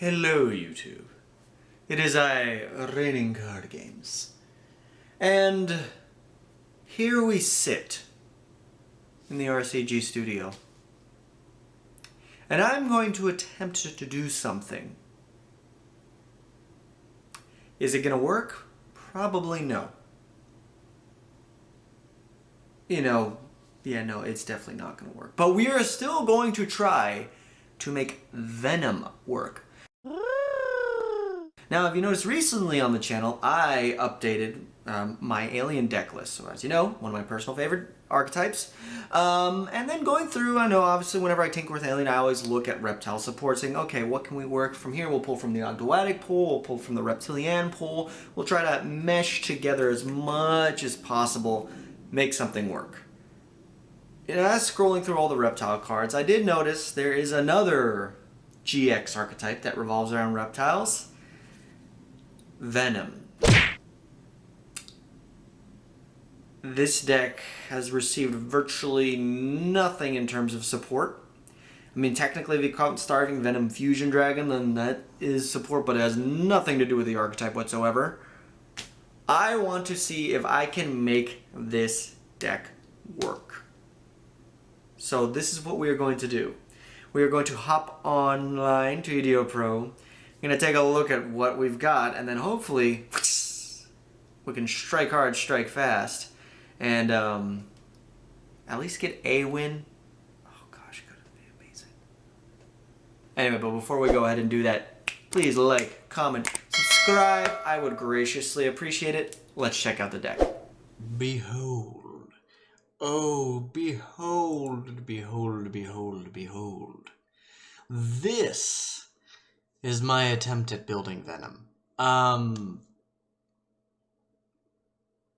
Hello, YouTube. It is I, RainingCardGames. And here we sit in the RCG studio. And I'm going to attempt to do something. Is it going to work? Probably no. No, it's definitely not going to work. But we are still going to try to make Venom work. Now, if you noticed recently on the channel, I updated my alien deck list. So as you know, one of my personal favorite archetypes. And then going through, I know obviously whenever I tinker with alien, I always look at reptile support, saying, okay, what can we work from here? We'll pull from the Ogdoadic pool, we'll pull from the Reptilian pool. We'll try to mesh together as much as possible, make something work. As scrolling through all the reptile cards, I did notice there is another GX archetype that revolves around reptiles. Venom. This deck has received virtually nothing in terms of support. I mean, technically, if you count Starving Venom Fusion Dragon, then that is support, but it has nothing to do with the archetype whatsoever. I want to see if I can make this deck work. So this is what we are going to do. We are going to hop online to Yugioh Pro. I'm going to take a look at what we've got, and then hopefully we can strike hard, strike fast, and at least get a win. Oh gosh, could be amazing. Anyway, but before we go ahead and do that, please like, comment, subscribe. I would graciously appreciate it. Let's check out the deck. Behold. Oh, behold, behold, behold, behold. This is my attempt at building Venom.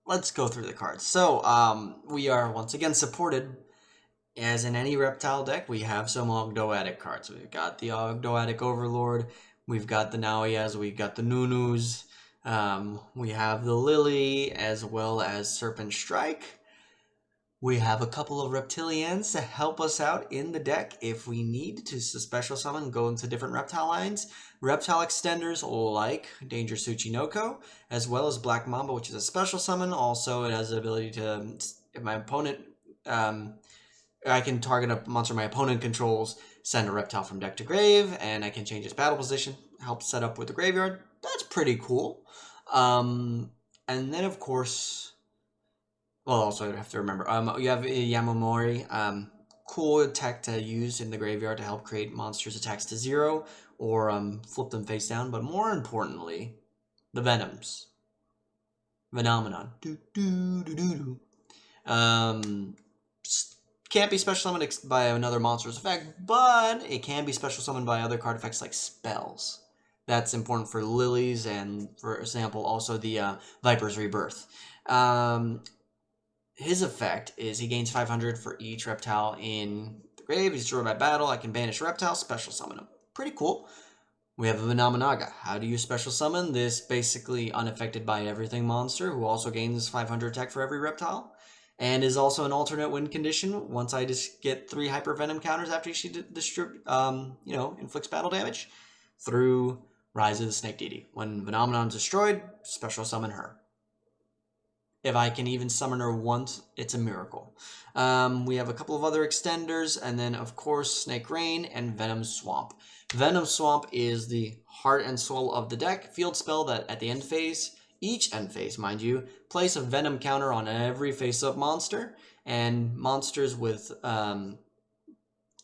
Let's go through the cards. So, we are once again supported, as in any reptile deck, we have some Ogdoadic cards. We've got the Ogdoadic Overlord, we've got the Naoyas, we've got the Nunus, we have the Lily, as well as Serpent Strike. We have a couple of Reptilians to help us out in the deck if we need to special summon, go into different reptile lines. Reptile extenders like Danger Tsuchinoko, as well as Black Mamba, which is a special summon. Also, it has the ability to, if my opponent, I can target a monster my opponent controls, send a reptile from deck to grave, and I can change its battle position, help set up with the graveyard. That's pretty cool. And then, of course, well, also you have to remember, you have Yamamori, cool tech to use in the graveyard to help create monsters' attacks to 0 or flip them face down. But more importantly, the Venoms. Phenomenon. Can't be special summoned by another monster's effect, but it can be special summoned by other card effects like spells. That's important for Lilies and, for example, also the Viper's Rebirth. His effect is he gains 500 for each reptile in the grave. He's destroyed by battle. I can banish a reptile, special summon him. Pretty cool. We have a Venomanaga. How do you special summon this basically unaffected by everything monster who also gains 500 attack for every reptile and is also an alternate win condition once I just get 3 Hyper Venom counters after she inflicts battle damage through Rise of the Snake Deity. When Phenomenon is destroyed, special summon her. If I can even summon her once, it's a miracle. We have a couple of other extenders, and then, of course, Snake Rain and Venom Swamp. Venom Swamp is the heart and soul of the deck. Field spell that at the end phase, each end phase, mind you, place a Venom counter on every face-up monster, and monsters with,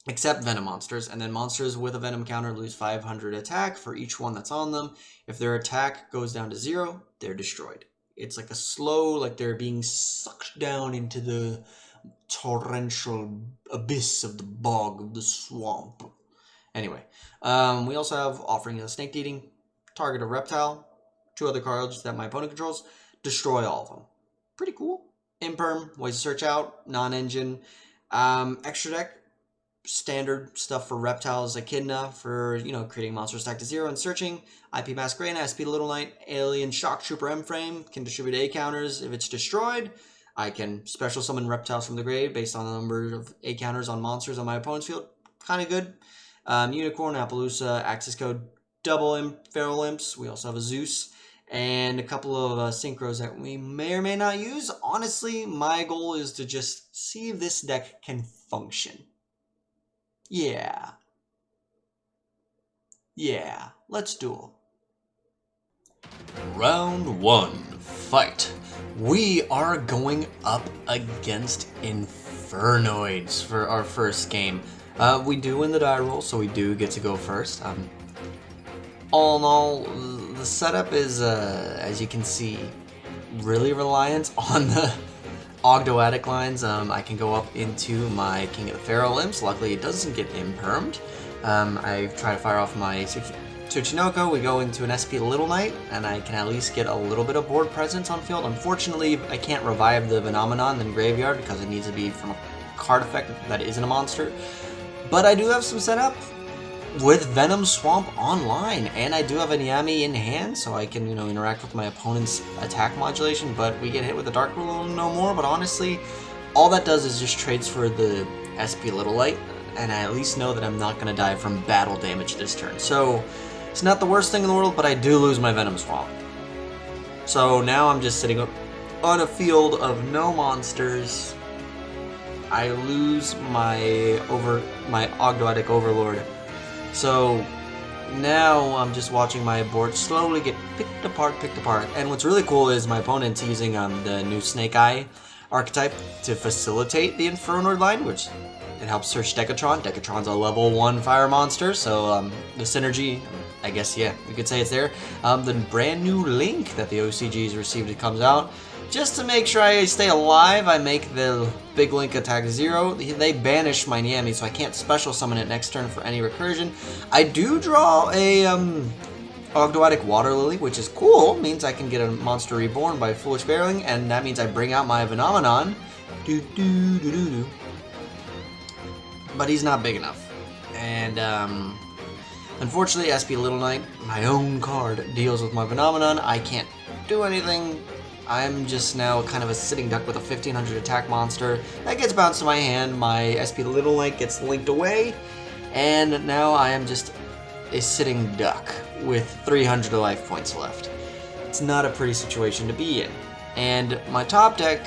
except Venom monsters, and then monsters with a Venom counter lose 500 attack for each one that's on them. If their attack goes down to 0, they're destroyed. It's like a slow, like they're being sucked down into the torrential abyss of the bog of the swamp. Anyway, we also have Offering of the Snake Eating, target a reptile, 2 other cards that my opponent controls, destroy all of them. Pretty cool. Imperm, ways to search out, non-engine. Extra deck, standard stuff for reptiles, Echidna for, creating monsters attack to 0 and searching. IP Masquerade, SP Little Knight, Alien Shock Trooper M-Frame, can distribute A counters. If it's destroyed, I can special summon reptiles from the grave based on the number of A counters on monsters on my opponent's field. Kind of good. Unicorn, Appaloosa, Access Code, double Feral Imps. We also have a Zeus and a couple of Synchros that we may or may not use. Honestly, my goal is to just see if this deck can function. Yeah. Yeah, let's duel. Round 1, fight. We are going up against Infernoids for our first game. We do win the die roll, so we do get to go first. All in all, the setup is, as you can see, really reliant on the Ogdoadic lines. I can go up into my King of the Feral Imps. Luckily, it doesn't get impermed. I try to fire off my Tsuchinoko, we go into an SP Little Knight, and I can at least get a little bit of board presence on field. Unfortunately, I can't revive the Phenomenon in Graveyard because it needs to be from a card effect that isn't a monster. But I do have some setup with Venom Swamp online, and I do have a Yami in hand, so I can, interact with my opponent's attack modulation, but we get hit with the Dark Rule no more. But honestly, all that does is just trades for the SP Little Light, and I at least know that I'm not going to die from battle damage this turn. So it's not the worst thing in the world, but I do lose my Venom Swamp. So now I'm just sitting on a field of no monsters. I lose my Ogdoadic Overlord. So now I'm just watching my board slowly get picked apart. And what's really cool is my opponent's using the new Snake Eye archetype to facilitate the Infernoid line, which it helps search Decatron. Decatron's a level 1 fire monster, so the synergy, I guess, yeah, you could say it's there. The brand new Link that the OCG's received, it comes out. Just to make sure I stay alive, I make the big Link attack 0. They banish my Niami, so I can't special summon it next turn for any recursion. I do draw a Ogdoadic Water Lily, which is cool. Means I can get a monster reborn by Foolish Barreling, and that means I bring out my Phenomenon. But he's not big enough. And unfortunately, SP Little Knight, my own card, deals with my Phenomenon. I can't do anything. I'm just now kind of a sitting duck with a 1500 attack monster. That gets bounced to my hand. My SP Little Knight gets linked away. And now I am just a sitting duck with 300 life points left. It's not a pretty situation to be in. And my top deck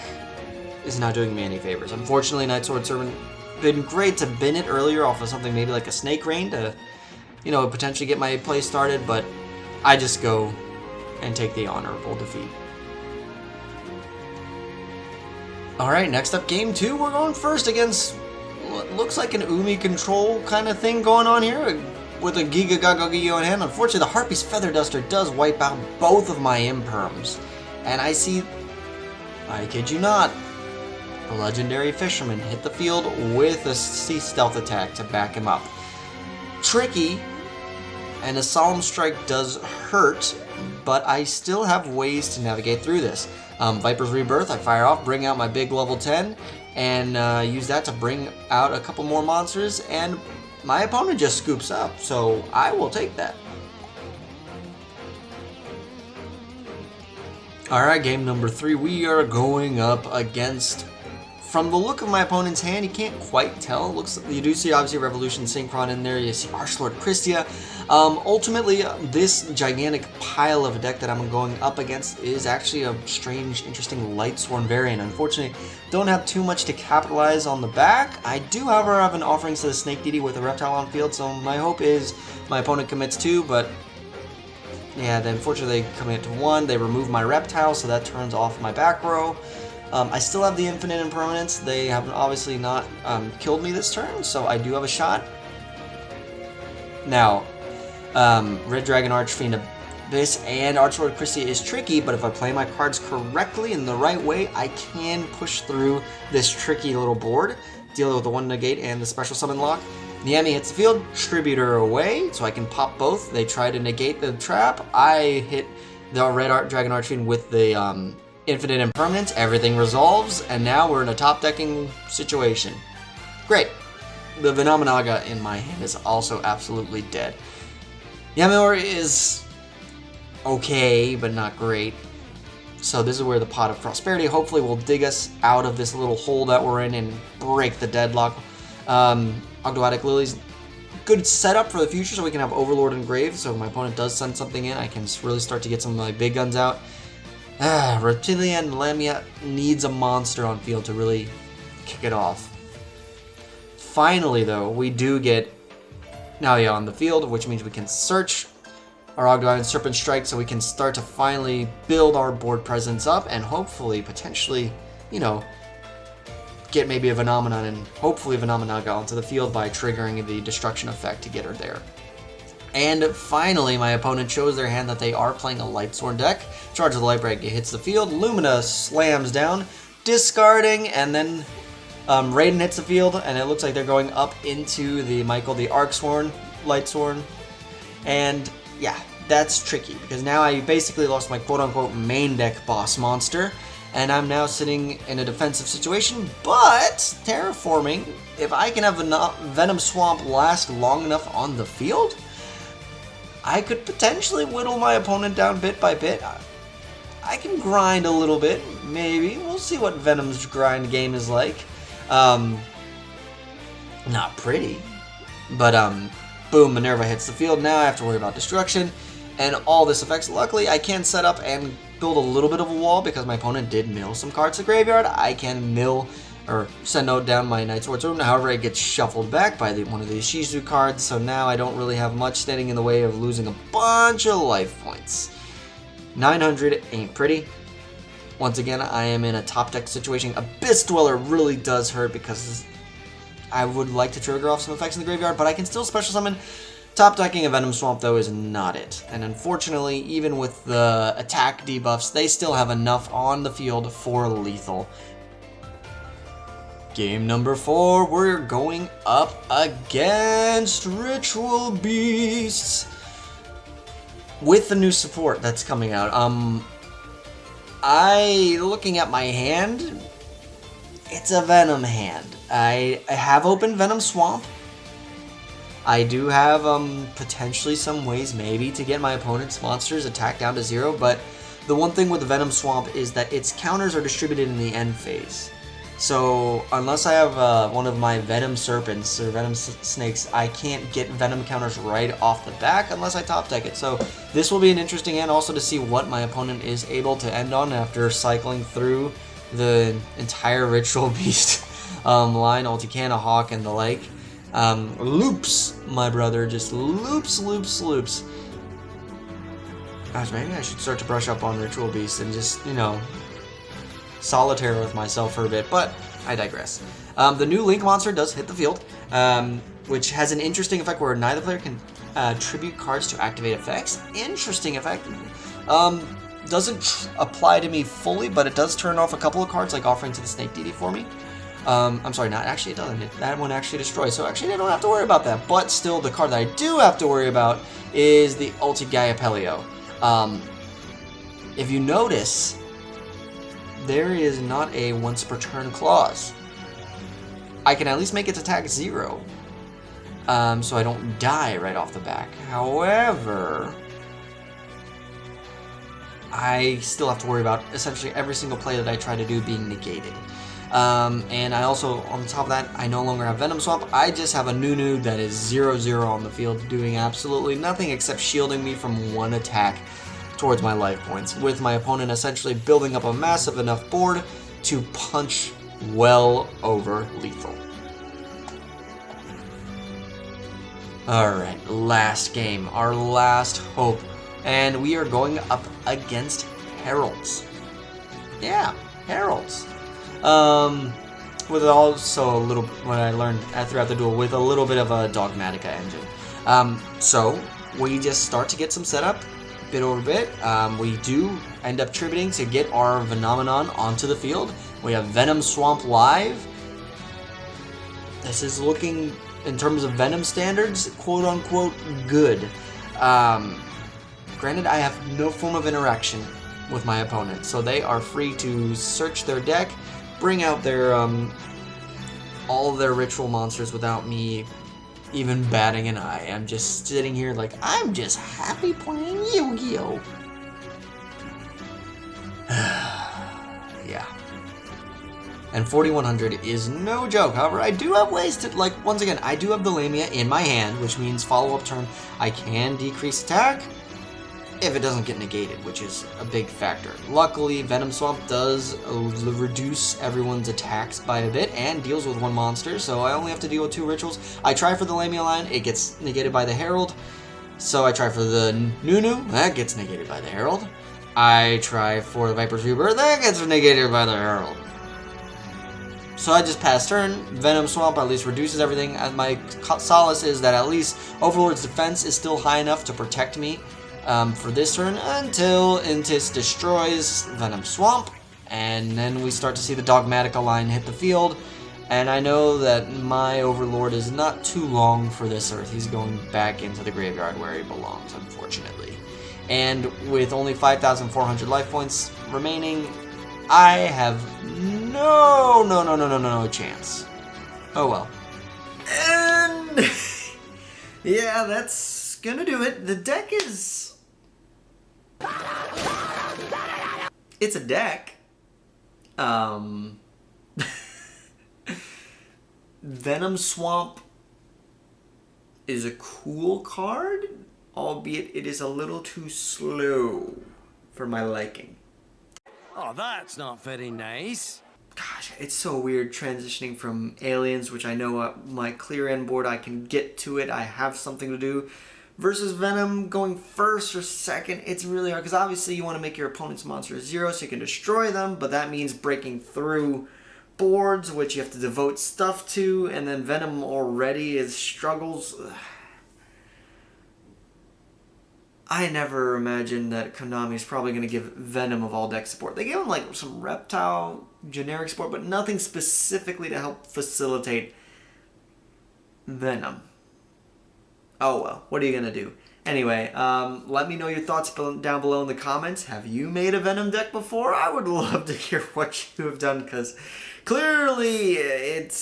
is not doing me any favors. Unfortunately, Night Sword Servant been great to bin it earlier off of something maybe like a Snake Rain to, potentially get my play started, but I just go and take the honorable defeat. Alright, next up, game 2. We're going first against what looks like an Umi control kind of thing going on here with a Giga Gaga Yugioh in hand. Unfortunately, the Harpy's Feather Duster does wipe out both of my Imperms. And I see, I kid you not, a Legendary Fisherman hit the field with a Sea Stealth attack to back him up. Tricky, and a Solemn Strike does hurt, but I still have ways to navigate through this. Viper's Rebirth, I fire off, bring out my big level 10, and use that to bring out a couple more monsters, and my opponent just scoops up, so I will take that. Alright, game number 3, we are going up against, from the look of my opponent's hand, you can't quite tell. It looks, you do see obviously Revolution Synchron in there, you see Archlord Christia. Ultimately, this gigantic pile of a deck that I'm going up against is actually a strange, interesting Lightsworn variant. Unfortunately, don't have too much to capitalize on the back. I do, however, have an Offerings to the Snake Deity with a Reptile on field, so my hope is my opponent commits 2, but yeah, then unfortunately they commit to 1. They remove my Reptile, so that turns off my back row. I still have the Infinite Impermanence. They have obviously not killed me this turn, so I do have a shot. Now, Red Dragon Archfiend Abyss and Archlord Christia is tricky, but if I play my cards correctly in the right way, I can push through this tricky little board, deal with the 1 negate and the special summon lock. Niami hits the field, Distributor away, so I can pop both. They try to negate the trap. I hit the Red Dragon Archfiend with the Infinite Impermanence, everything resolves, and now we're in a top decking situation. Great. The Venomenaga in my hand is also absolutely dead. Yamiori is okay, but not great. So this is where the Pot of Prosperity hopefully will dig us out of this little hole that we're in and break the deadlock. Ogdoadic Lilies good setup for the future so we can have Overlord and Grave. So if my opponent does send something in, I can really start to get some of my big guns out. Reptilian Lamia needs a monster on field to really kick it off. Finally, though, we do get Naoya on the field, which means we can search our Ogdoad and Serpent Strike so we can start to finally build our board presence up and hopefully, potentially, you know, get maybe a Phenomenon and hopefully Phenomenon got onto the field by triggering the destruction effect to get her there. And finally, my opponent shows their hand that they are playing a Lightsworn deck. Charge of the Lightbright hits the field, Lumina slams down, discarding, and then Raiden hits the field, and it looks like they're going up into the Michael the Arcsworn, Lightsworn. And yeah, that's tricky, because now I basically lost my quote-unquote main deck boss monster, and I'm now sitting in a defensive situation, but terraforming, if I can have Venom Swamp last long enough on the field, I could potentially whittle my opponent down bit by bit. I can grind a little bit, maybe. We'll see what Venom's grind game is like. Not pretty, but boom, Minerva hits the field. Now I have to worry about destruction and all this effects. Luckily, I can set up and build a little bit of a wall because my opponent did mill some cards to graveyard. I can mill or send out down my Night Sword Tome. However, it gets shuffled back by one of these Shizu cards, so now I don't really have much standing in the way of losing a bunch of life points. 900 ain't pretty. Once again, I am in a top deck situation. Abyss Dweller really does hurt because I would like to trigger off some effects in the graveyard, but I can still special summon. Top decking a Venom Swamp, though, is not it. And unfortunately, even with the attack debuffs, they still have enough on the field for lethal. Game number 4, we're going up against Ritual Beasts with the new support that's coming out. Looking at my hand, it's a Venom hand. I have opened Venom Swamp. I do have potentially some ways maybe to get my opponent's monsters attack down to 0, but the one thing with the Venom Swamp is that its counters are distributed in the end phase. So unless I have one of my Venom Serpents or Venom Snakes, I can't get Venom counters right off the back unless I top deck it. So this will be an interesting hand also to see what my opponent is able to end on after cycling through the entire Ritual Beast line, Ulticana, Hawk, and the like. Loops, my brother, just loops. Gosh, maybe I should start to brush up on Ritual Beast and just, you know, solitaire with myself for a bit, but I digress. The new Link monster does hit the field, which has an interesting effect where neither player can tribute cards to activate effects. Interesting effect. Doesn't apply to me fully, but it does turn off a couple of cards, like Offering to the Snake Deity for me. I'm sorry, not actually, it doesn't. That one actually destroys, so actually I don't have to worry about that. But still, the card that I do have to worry about is the Ulti Gaia Pelio. If you notice, there is not a once per turn clause. I can at least make its attack 0, so I don't die right off the back. However, I still have to worry about essentially every single play that I try to do being negated. And I also, on top of that, I no longer have Venom Swamp. I just have a Nunu that is 0/0 on the field, doing absolutely nothing except shielding me from one attack towards my life points, with my opponent essentially building up a massive enough board to punch well over lethal. Alright, last game, our last hope, and we are going up against Heralds. Yeah, Heralds. With also a little, what I learned throughout the duel, with a little bit of a Dogmatica engine. So, we just start to get some setup, bit over bit. We do end up tributing to get our Phenomenon onto the field. We have Venom Swamp live. This is looking, in terms of Venom standards, quote-unquote good. Granted, I have no form of interaction with my opponent, so they are free to search their deck, bring out their all their ritual monsters without me even batting an eye. I'm just sitting here like, I'm just happy playing Yu-Gi-Oh! Yeah. and 4100 is no joke. However, I do have ways to, like, once again, I do have the Lamia in my hand, which means follow-up turn, I can decrease attack if it doesn't get negated, which is a big factor. Luckily, Venom Swamp does reduce everyone's attacks by a bit and deals with one monster, so I only have to deal with 2 rituals. I try for the Lamia line, it gets negated by the Herald. So I try for the Nunu, that gets negated by the Herald. I try for the Viper's Rebirth, that gets negated by the Herald. So I just pass turn. Venom Swamp at least reduces everything, and my solace is that at least Overlord's defense is still high enough to protect me for this turn until Intis destroys Venom Swamp, and then we start to see the Dogmatica line hit the field. And I know that my Overlord is not too long for this Earth. He's going back into the graveyard where he belongs, unfortunately. And with only 5,400 life points remaining, I have no chance. Oh well. And yeah, that's gonna do it. The deck is... It's a deck. Venom Swamp is a cool card, albeit it is a little too slow for my liking. Oh, that's not very nice. Gosh, it's so weird transitioning from Aliens, which I know my clear end board, I can get to it, I have something to do, versus Venom going first or second. It's really hard, because obviously you want to make your opponent's monster 0 so you can destroy them, but that means breaking through boards, which you have to devote stuff to, and then Venom already is struggles. I never imagined that Konami's probably going to give Venom of all deck support. They gave him like some reptile generic support, but nothing specifically to help facilitate Venom. Oh well, what are you going to do? Anyway, let me know your thoughts down below in the comments. Have you made a Venom deck before? I would love to hear what you have done, because clearly it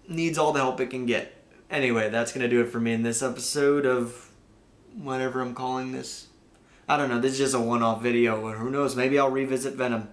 needs all the help it can get. Anyway, that's going to do it for me in this episode of whatever I'm calling this. I don't know, this is just a one-off video, but who knows, maybe I'll revisit Venom.